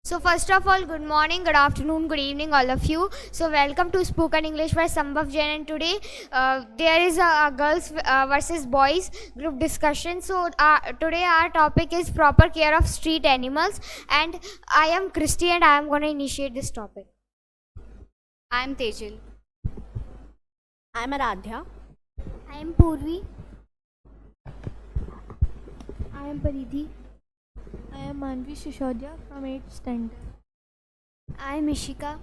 So first of all, good morning, good afternoon, good evening, all of you. So welcome to Spoken English by Sambhav Jain, and today there is a girls versus boys group discussion. So today our topic is proper care of street animals, and I am Christy, and I am going to initiate this topic. I am Tejal. I am Aradhya. I am Purvi. I am Paridhi. I am Manvi Shishodia from 8th standard. I am Ishika.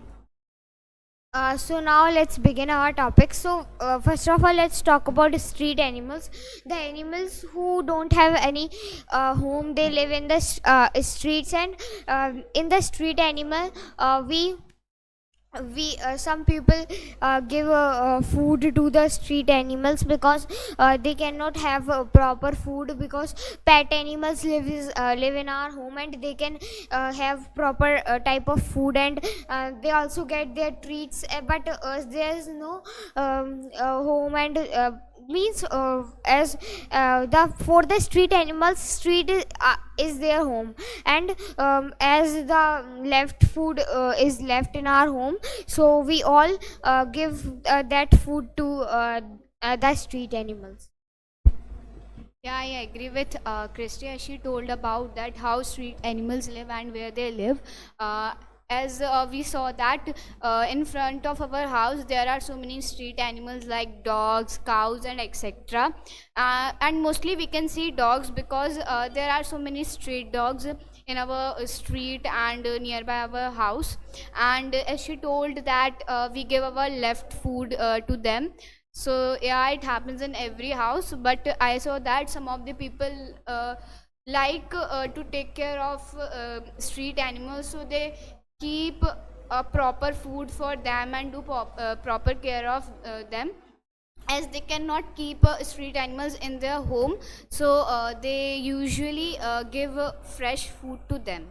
So now let's begin our topic. So first of all, let's talk about street animals. The animals who don't have any home, they live in the streets, and in the street animal, we some people give food to the street animals because they cannot have proper food, because pet animals live in our home, and they can have proper type of food, and they also get their treats, but there is no home, and means as the for the street animals, street is their home, and as the left food is left in our home, so we all give that food to the street animals. Yeah, I agree with Christy as she told about that how street animals live and where they live. As we saw that in front of our house there are so many street animals like dogs, cows, and etc. And mostly we can see dogs because there are so many street dogs in our street and nearby our house. And as she told that we give our left food to them. So yeah, it happens in every house, but I saw that some of the people like to take care of street animals, so they keep proper food for them and do proper care of them, as they cannot keep street animals in their home. So they usually give fresh food to them.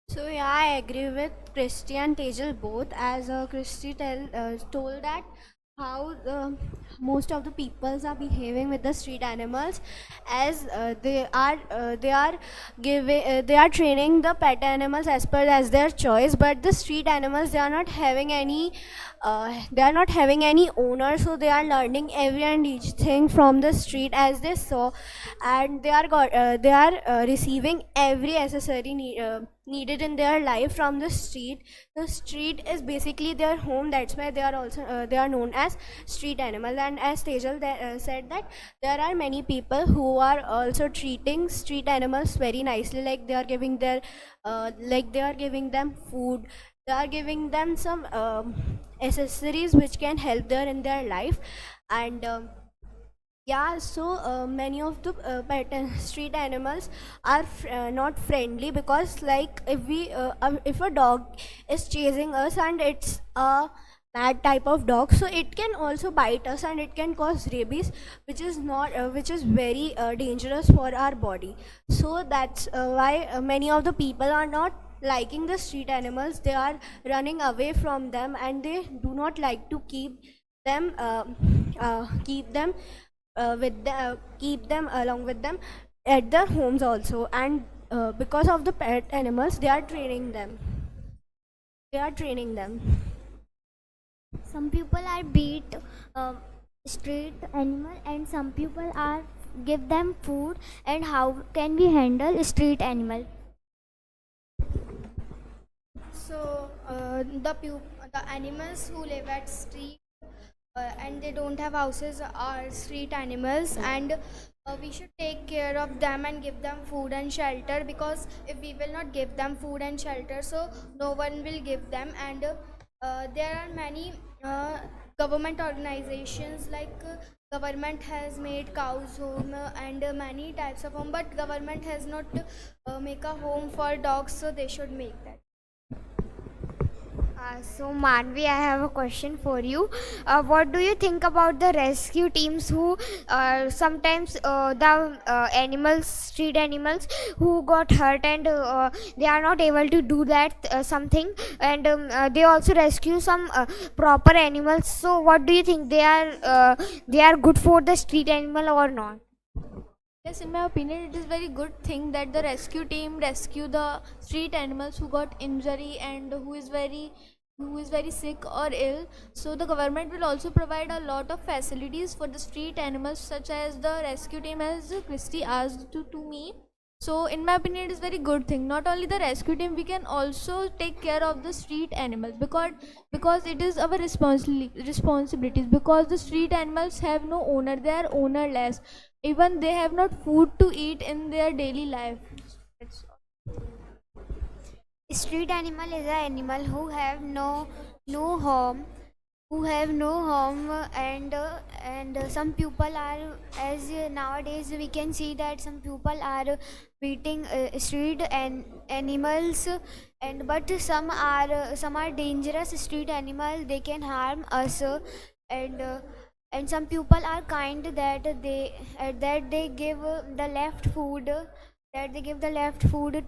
So yeah, I agree with Christy and Tejal both. As Christy told that how most of the peoples are behaving with the street animals, as they are giving they are training the pet animals as per as their choice, but the street animals, they are not having any owner, so they are learning every and each thing from the street as they saw, and they are receiving every accessory needed in their life from the street. The street is basically their home. That's why they are also they are known as street animal. And as Tejal said that there are many people who are also treating street animals very nicely, like they are giving them food, they are giving them some accessories which can help them in their life. And yeah, so many of the street animals are not friendly, because like if a dog is chasing us and it's a bad type of dog, so it can also bite us and it can cause rabies, which is very dangerous for our body. So that's why many of the people are not liking the street animals. They are running away from them, and they do not like to them keep them keep them along with them at their homes also. And because of the pet animals, they are training them. Some people are beat street animal, and some people are give them food. And how can we handle street animal? So the animals who live at street and they don't have houses are street animals, and we should take care of them and give them food and shelter, because if we will not give them food and shelter, so no one will give them. And there are many government organizations, like government has made cows home and many types of home, but government has not make a home for dogs, so they should make that. So Manvi, I have a question for you. What do you think about the rescue teams who sometimes the street animals who got hurt, and they are not able to do that something, and they also rescue some proper animals. So what do you think? They are good for the street animal or not? Yes, in my opinion, it is very good thing that the rescue team rescue the street animals who got injury and who is very sick or ill. So the government will also provide a lot of facilities for the street animals, such as the rescue team, as Christy asked to me. So in my opinion, it is very good thing. Not only the rescue team, we can also take care of the street animals, because it is our responsibilities, because the street animals have no owner, they are ownerless, even they have not food to eat in their daily life. That's all. Street animal is an animal who have no home, and some people are, as nowadays we can see that some people are beating street and animals, and but some are dangerous street animal, they can harm us, and uh, and some people are kind that they give the left food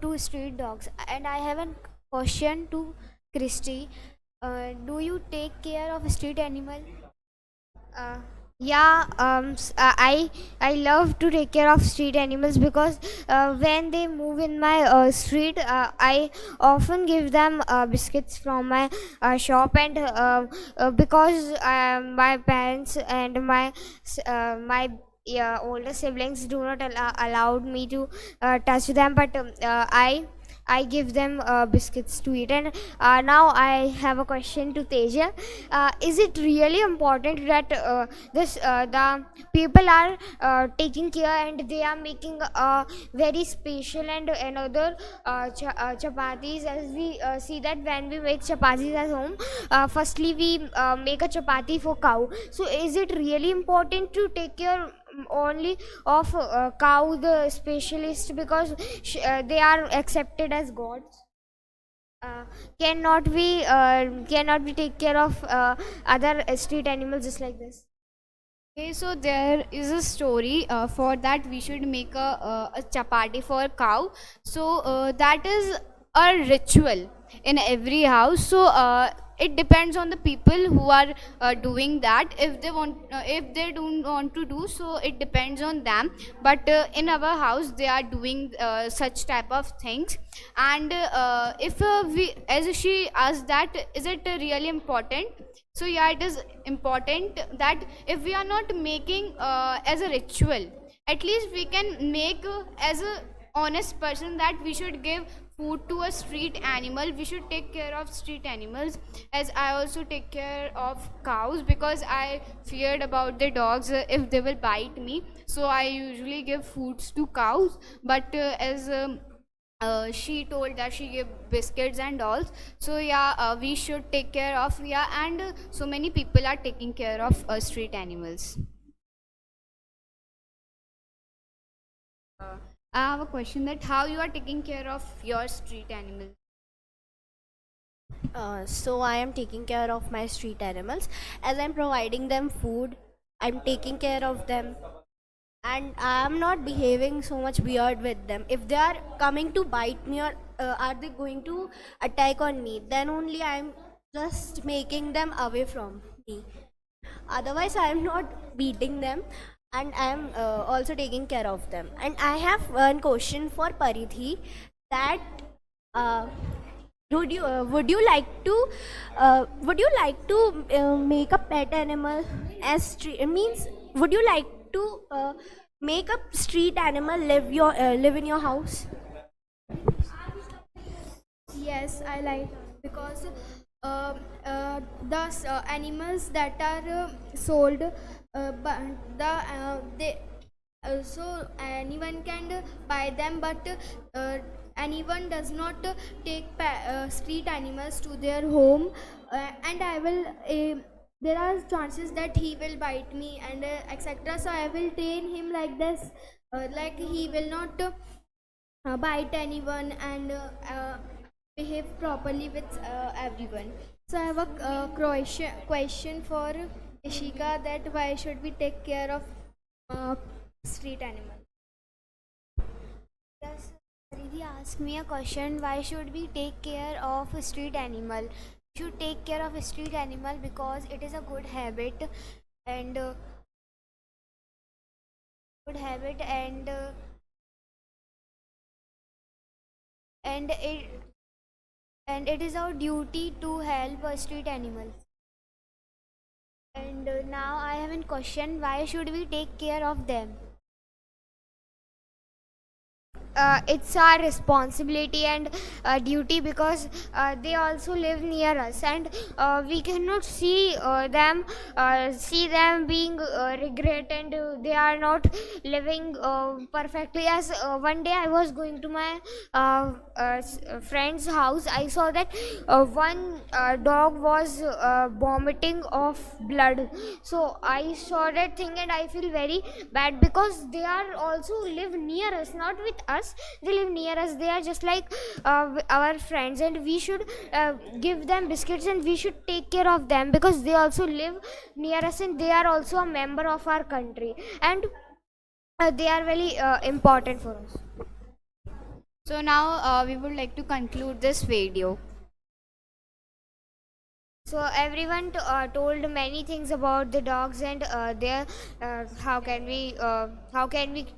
to street dogs. And I have a question to Christy. Do you take care of street animal? Uh, yeah, I love to take care of street animals because when they move in my street, I often give them biscuits from my shop, and because my parents and my older siblings do not allowed me to touch them, but I give them biscuits to eat. And now I have a question to Teja. Is it really important that the people are taking care and they are making very special and another chapatis, as we see that when we make chapatis at home, firstly we make a chapati for cow. So is it really important to take care only of cow, the specialist, because they are accepted as gods? uh, cannot we take care of other street animals just like this? Okay, so there is a story for that we should make a chapati for cow. So that is a ritual in every house. So it depends on the people who are doing that. If they don't want to do so, it depends on them. But in our house, they are doing such type of things. And if we, as she asked, that is it really important? So yeah, it is important that if we are not making as a ritual, at least we can make as a honest person, that we should give food to a street animal. We should take care of street animals, as I also take care of cows, because I feared about the dogs, if they will bite me. So I usually give foods to cows. But as she told that she gave biscuits and all, so yeah, we should take care of, yeah. And so many people are taking care of street animals. I have a question, that how you are taking care of your street animals? So I am taking care of my street animals as I'm providing them food. I'm taking care of them, and I'm not behaving so much weird with them. If they are coming to bite me, or are they going to attack on me, then only I'm just making them away from me. Otherwise, I'm not beating them, and I'm also taking care of them. And I have one question for Paridhi, that uh, would you like to make a pet animal as means, would you like to make a street animal live in your house? Yes, I like, because the animals that are sold, but they so anyone can buy them, but anyone does not take street animals to their home, and I will. There are chances that he will bite me and etc. So I will train him like this, like he will not bite anyone, and behave properly with everyone. So I have a question for Ishika, that why should we take care of street animals? Yes, Riddhi asked me a question. Why should we take care of a street animal? We should take care of a street animal because it is a good habit, and good habit, and it is our duty to help street animals. And now I have a question: why should we take care of them? It's our responsibility and duty, because they also live near us, and we cannot see them being regret, and they are not living perfectly. As one day I was going to my friend's house, I saw that one dog was vomiting of blood. So I saw that thing and I feel very bad, because they are also live near us, not with us. They live near us. They are just like our friends, and we should give them biscuits, and we should take care of them, because they also live near us, and they are also a member of our country, and they are very important for us. So now we would like to conclude this video. So everyone told many things about the dogs, and their how can we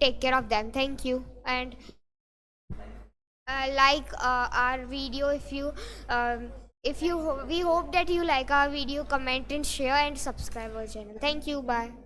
take care of them. Thank you, and like our video if you we hope that you like our video. Comment and share and subscribe our channel. Thank you. Bye.